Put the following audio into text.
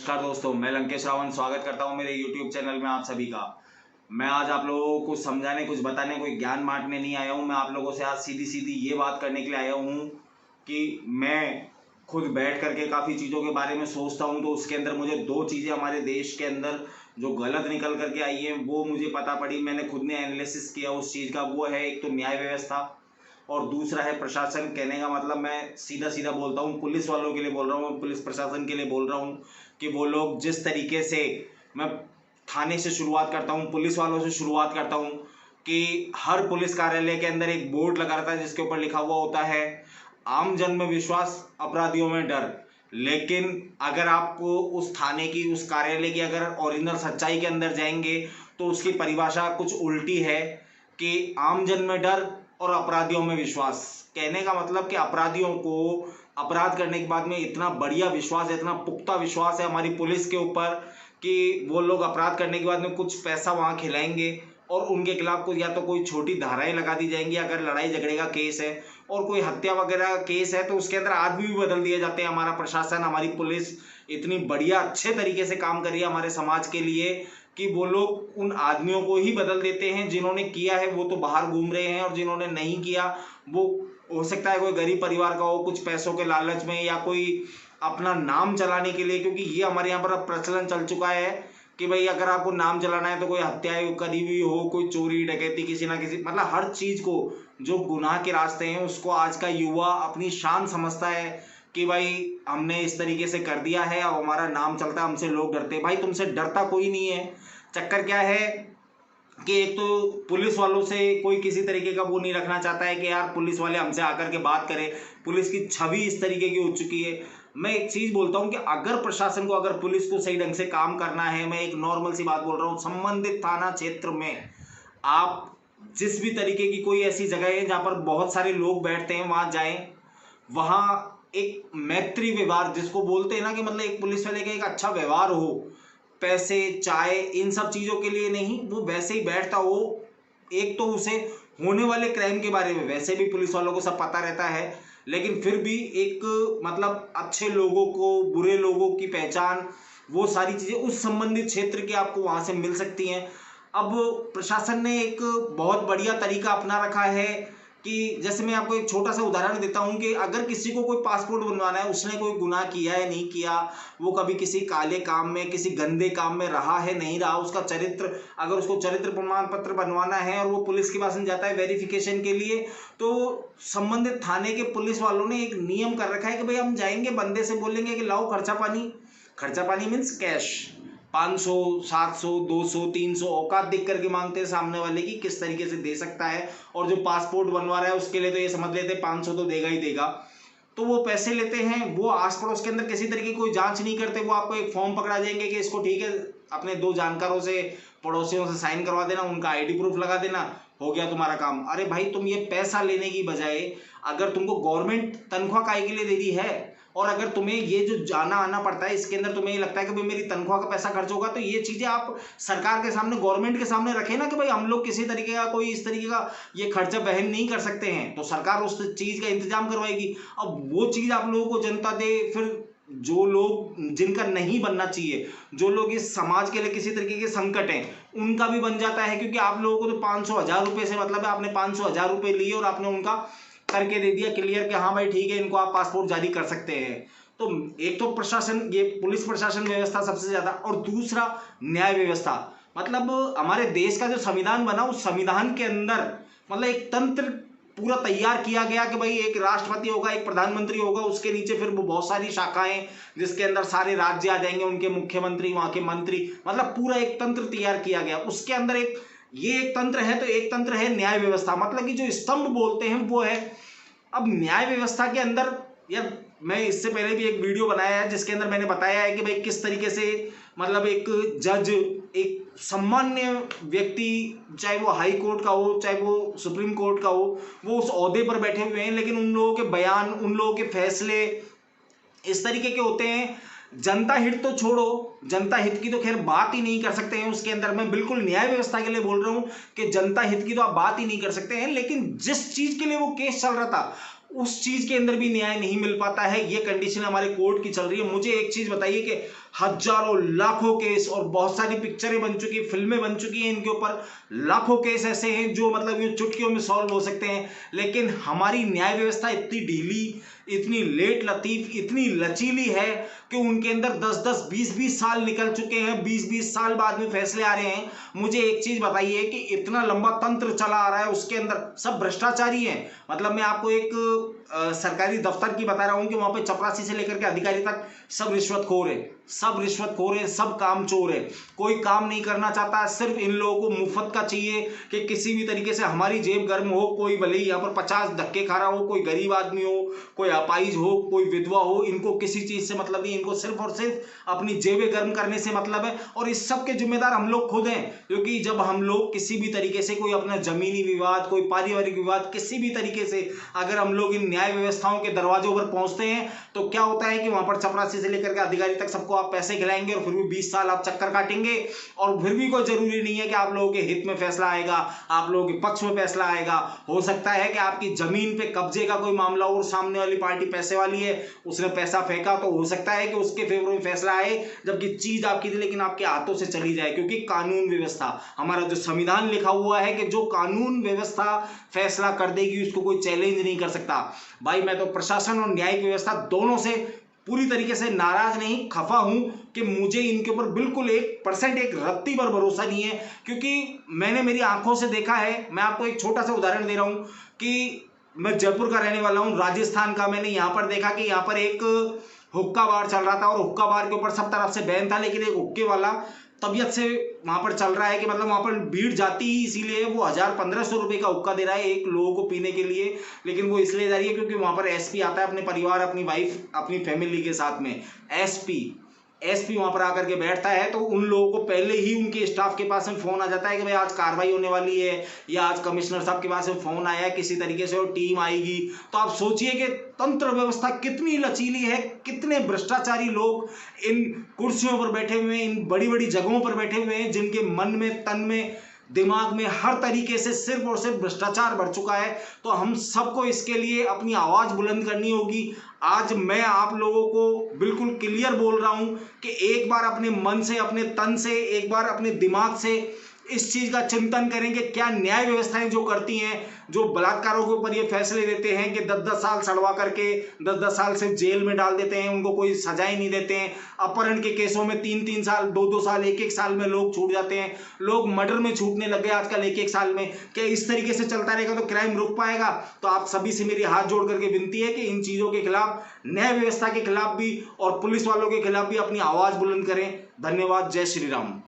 नमस्कार दोस्तों, मैं लंकेश रावण स्वागत करता हूं मेरे YouTube चैनल में आप सभी का। मैं आज आप लोगों को कुछ समझाने, कुछ बताने, कोई ज्ञान बांटने नहीं आया हूं। मैं आप लोगों से आज सीधी सीधी ये बात करने के लिए आया हूं कि मैं खुद बैठ करके काफ़ी चीज़ों के बारे में सोचता हूं, तो उसके अंदर मुझे दो चीज़ें हमारे देश के अंदर जो गलत निकल करके आई हैं वो मुझे पता पड़ी। मैंने खुद ने एनालिसिस किया उस चीज़ का। वो है एक तो न्याय व्यवस्था और दूसरा है प्रशासन। कहने का मतलब मैं सीधा सीधा बोलता हूँ, पुलिस वालों के लिए बोल रहा हूँ, पुलिस प्रशासन के लिए बोल रहा हूँ कि वो लोग जिस तरीके से, मैं थाने से शुरुआत करता हूँ, पुलिस वालों से शुरुआत करता हूँ कि हर पुलिस कार्यालय के अंदर एक बोर्ड लगा रहता है जिसके ऊपर लिखा हुआ होता है आम जन में विश्वास, अपराधियों में डर। लेकिन अगर आप उस थाने की, उस कार्यालय की अगर ओरिजिनल सच्चाई के अंदर जाएंगे तो उसकी परिभाषा कुछ उल्टी है कि आम जन में डर और अपराधियों में विश्वास। कहने का मतलब कि अपराधियों को अपराध करने के बाद में इतना बढ़िया विश्वास है, इतना पुख्ता विश्वास है हमारी पुलिस के ऊपर कि वो लोग अपराध करने के बाद में कुछ पैसा वहाँ खिलाएंगे और उनके खिलाफ कुछ या तो कोई छोटी धाराएं लगा दी जाएंगी अगर लड़ाई झगड़े का केस है, और कोई हत्या वगैरह का केस है तो उसके अंदर आदमी भी बदल दिए जाते हैं। हमारा प्रशासन, हमारी पुलिस इतनी बढ़िया अच्छे तरीके से काम कर रही है हमारे समाज के लिए कि वो लोग उन आदमियों को ही बदल देते हैं। जिन्होंने किया है वो तो बाहर घूम रहे हैं और जिन्होंने नहीं किया वो हो सकता है कोई गरीब परिवार का हो, कुछ पैसों के लालच में या कोई अपना नाम चलाने के लिए, क्योंकि ये हमारे यहाँ पर अब प्रचलन चल चुका है कि भाई अगर आपको नाम चलाना है तो कोई हत्या करी हुई हो, कोई चोरी डकैती, किसी ना किसी, मतलब हर चीज को जो गुनाह के रास्ते हैं उसको आज का युवा अपनी शान समझता है कि भाई हमने इस तरीके से कर दिया है, अब हमारा नाम चलता है, हमसे लोग डरते हैं। भाई तुमसे डरता कोई नहीं है। चक्कर क्या है कि एक तो पुलिस वालों से कोई किसी तरीके का वो नहीं रखना चाहता है कि यार पुलिस वाले हमसे आकर के बात करें। पुलिस की छवि इस तरीके की हो चुकी है। मैं एक चीज बोलता हूं कि अगर प्रशासन को, अगर पुलिस को सही ढंग से काम करना है, मैं एक नॉर्मल सी बात बोल रहा हूं, संबंधित थाना क्षेत्र में आप जिस भी तरीके की कोई ऐसी जगह है जहां पर बहुत सारे लोग बैठते हैं वहां जाएं। वहां एक मैत्री व्यवहार जिसको बोलते हैं ना, कि मतलब एक पुलिस वाले का एक अच्छा व्यवहार हो, पैसे चाय इन सब चीज़ों के लिए नहीं, वो वैसे ही बैठता हो। एक तो उसे होने वाले क्राइम के बारे में वैसे भी पुलिस वालों को सब पता रहता है, लेकिन फिर भी एक मतलब अच्छे लोगों को, बुरे लोगों की पहचान, वो सारी चीज़ें उस संबंधित क्षेत्र की आपको वहाँ से मिल सकती हैं। अब प्रशासन ने एक बहुत बढ़िया तरीका अपना रखा है कि जैसे मैं आपको एक छोटा सा उदाहरण देता हूं कि अगर किसी को कोई पासपोर्ट बनवाना है, उसने कोई गुनाह किया है नहीं किया, वो कभी किसी काले काम में, किसी गंदे काम में रहा है नहीं रहा, उसका चरित्र, अगर उसको चरित्र प्रमाण पत्र बनवाना है और वो पुलिस के पास जाता है वेरिफिकेशन के लिए, तो संबंधित थाने के पुलिस वालों ने एक नियम कर रखा है कि भाई हम जाएंगे, बंदे से बोलेंगे कि लाओ खर्चा पानी मीन्स कैश, 500 700 200 300 औकात देख करके मांगते हैं सामने वाले की किस तरीके से दे सकता है। और जो पासपोर्ट बनवा रहा है उसके लिए तो ये समझ लेते 500 तो देगा ही देगा। तो वो पैसे लेते हैं, वो आस पड़ोस के अंदर किसी तरीके की कोई जांच नहीं करते। वो आपको एक फॉर्म पकड़ा देंगे कि इसको ठीक है, अपने 2 जानकारों से, पड़ोसियों से साइन करवा देना, उनका आईडी प्रूफ लगा देना, हो गया तुम्हारा काम। अरे भाई तुम ये पैसा लेने की बजाय, अगर तुमको गवर्नमेंट तनख्वाह काहे के लिए दे रही है, और अगर तुम्हें ये जो जाना आना पड़ता है इसके अंदर तुम्हें ये लगता है कि भाई मेरी तनख्वाह का पैसा खर्च होगा, तो ये चीजें आप सरकार के सामने, गवर्नमेंट के सामने रखें ना कि भाई हम लोग किसी तरीके का, कोई इस तरीके का ये खर्चा वहन नहीं कर सकते हैं, तो सरकार उस चीज का इंतजाम करवाएगी। अब वो चीज आप लोगों को जनता दे, फिर जो लोग जिनका नहीं बनना चाहिए, जो लोग इस समाज के लिए किसी तरीके के संकट हैं, उनका भी बन जाता है। क्योंकि आप लोगों को तो 500 1000 रुपए से मतलब है, आपने 500 1000 रुपए लिए और आपने उनका करके दे दिया क्लियर कि हाँ भाई ठीक है, इनको आप पासपोर्ट जारी कर सकते हैं। तो एक तो प्रशासन, ये पुलिस प्रशासन व्यवस्था सबसे ज्यादा, और दूसरा न्याय व्यवस्था। मतलब हमारे देश का जो संविधान बना, उस संविधान के अंदर मतलब एक तंत्र पूरा तैयार किया गया कि भाई एक राष्ट्रपति होगा, एक प्रधानमंत्री होगा, उसके नीचे फिर वो बहुत सारी शाखाएं जिसके अंदर सारे राज्य आ जाएंगे, उनके मुख्यमंत्री, वहां के मंत्री, मतलब पूरा एक तंत्र तैयार किया गया। उसके अंदर एक ये एक तंत्र है, तो एक तंत्र है न्याय व्यवस्था, मतलब कि जो स्तंभ बोलते हैं वो है। अब न्याय व्यवस्था के अंदर, यार मैं इससे पहले भी एक वीडियो बनाया है जिसके अंदर मैंने बताया है कि भाई किस तरीके से मतलब एक जज, एक सामान्य व्यक्ति, चाहे वो हाई कोर्ट का हो, चाहे वो सुप्रीम कोर्ट का हो, वो उस ओहदे पर बैठे हुए हैं, लेकिन उन लोगों के बयान, उन लोगों के फैसले इस तरीके के होते हैं। जनता हित तो छोड़ो, जनता हित की तो खैर बात ही नहीं कर सकते हैं उसके अंदर। मैं बिल्कुल न्याय व्यवस्था के लिए बोल रहा हूं कि जनता हित की तो आप बात ही नहीं कर सकते हैं, लेकिन जिस चीज के लिए वो केस चल रहा था उस चीज के अंदर भी न्याय नहीं मिल पाता है। ये कंडीशन हमारे कोर्ट की चल रही है। मुझे एक चीज बताइए कि हजारों लाखों केस और बहुत सारी पिक्चरें बन चुकी, फिल्में बन चुकी हैं इनके ऊपर, लाखों केस ऐसे हैं जो मतलब ये चुटकियों में सॉल्व हो सकते हैं, लेकिन हमारी न्याय व्यवस्था इतनी ढीली, इतनी लेट लतीफ, इतनी लचीली है कि उनके अंदर 10-10, 20-20 साल निकल चुके हैं, 20-20 साल बाद में फैसले आ रहे हैं। मुझे एक चीज बताइए कि इतना लंबा तंत्र चला आ रहा है, उसके अंदर सब भ्रष्टाचारी हैं। मतलब मैं आपको एक सरकारी दफ्तर की बता रहा हूं कि वहां पे चपरासी से लेकर के अधिकारी तक सब रिश्वतखोर है, सब रिश्वतखोर है, सब कामचोर है। कोई काम नहीं करना चाहता, सिर्फ इन लोगों को मुफ्त का चाहिए कि किसी भी तरीके से हमारी जेब गर्म हो। कोई भले ही यहाँ पर 50 धक्के खा रहा हो, कोई गरीब आदमी हो, कोई अपाइज हो, कोई विधवा हो, इनको किसी चीज से मतलब नहीं, इनको सिर्फ और सिर्फ अपनी जेबें गर्म करने से मतलब है। और इस सब के जिम्मेदार हम लोग खुद हैं, क्योंकि जब हम लोग किसी भी तरीके से कोई अपना जमीनी विवाद, कोई पारिवारिक विवाद, किसी भी तरीके से अगर हम लोग इन न्याय व्यवस्थाओं के दरवाजों पर पहुंचते हैं तो क्या होता है कि वहां पर चपरासी से लेकर के अधिकारी तक सबको आप पैसे खिलाएंगे और फिर भी 20 साल आप चक्कर काटेंगे, और फिर भी कोई जरूरी नहीं है कि आप लोगों के हित में फैसला आएगा, आप लोगों के पक्ष में फैसला आएगा। हो सकता है कि आपकी जमीन पे कब्जे का कोई मामला और सामने वाली पार्टी पैसे वाली है, उसने पैसा फेंका, तो हो सकता है कि उसके फेवर में फैसला आए, जबकि चीज आपकी थी लेकिन आपके हाथों से चली जाए। क्योंकि कानून व्यवस्था, हमारा जो संविधान लिखा हुआ है कि जो कानून व्यवस्था फैसला कर देगी उसको कोई चैलेंज नहीं कर सकता। भाई मैं तो प्रशासन और न्यायिक व्यवस्था दोनों से पूरी तरीके से नाराज नहीं, खफा हूं कि मुझे इनके ऊपर बिल्कुल 1% एक रत्ती भर भरोसा नहीं है, क्योंकि मैंने मेरी आंखों से देखा है। मैं आपको एक छोटा सा उदाहरण दे रहा हूं कि मैं जयपुर का रहने वाला हूं, राजस्थान का। मैंने यहां पर देखा कि यहां पर एक हुक्का बार चल रहा था और हुक्का बार के ऊपर सब तरफ से बैन था, लेकिन एक हुक्के वाला तबीयत से वहां पर चल रहा है कि मतलब वहां पर भीड़ जाती ही इसीलिए वो 1000-1500 रुपए का हुक्का दे रहा है एक लोगों को पीने के लिए। लेकिन वो इसलिए जा रही है क्योंकि वहां पर एसपी आता है अपने परिवार, अपनी वाइफ, अपनी फैमिली के साथ में। एसपी वहां पर आकर के बैठता है तो उन लोगों को पहले ही उनके स्टाफ के पास में फोन आ जाता है कि भाई आज कार्रवाई होने वाली है, या आज कमिश्नर साहब के पास में फोन आया है किसी तरीके से और टीम आएगी। तो आप सोचिए कि तंत्र व्यवस्था कितनी लचीली है, कितने भ्रष्टाचारी लोग इन कुर्सियों पर बैठे हुए हैं, इन बड़ी बड़ी जगहों पर बैठे हुए हैं, जिनके मन में, तन में, दिमाग में हर तरीके से सिर्फ और सिर्फ भ्रष्टाचार भर चुका है। तो हम सबको इसके लिए अपनी आवाज बुलंद करनी होगी। आज मैं आप लोगों को बिल्कुल क्लियर बोल रहा हूं कि एक बार अपने मन से, अपने तन से, एक बार अपने दिमाग से इस चीज का चिंतन करेंगे। क्या न्याय व्यवस्थाएं जो करती हैं, जो बलात्कारों के ऊपर ये फैसले देते हैं कि 10-10 साल सड़वा करके 10-10 साल से जेल में डाल देते हैं, उनको कोई सजाएं नहीं देते हैं। अपहरण के केसों में 3-3 साल, 2-2 साल, 1-1 साल में लोग छूट जाते हैं। लोग मर्डर में छूटने लग गए आजकल 1-1 साल में। क्या इस तरीके से चलता रहेगा तो क्राइम रुक पाएगा? तो आप सभी से मेरी हाथ जोड़ करके विनती है कि इन चीजों के खिलाफ, न्याय व्यवस्था के खिलाफ भी और पुलिस वालों के खिलाफ भी अपनी आवाज बुलंद करें। धन्यवाद। जय श्री राम।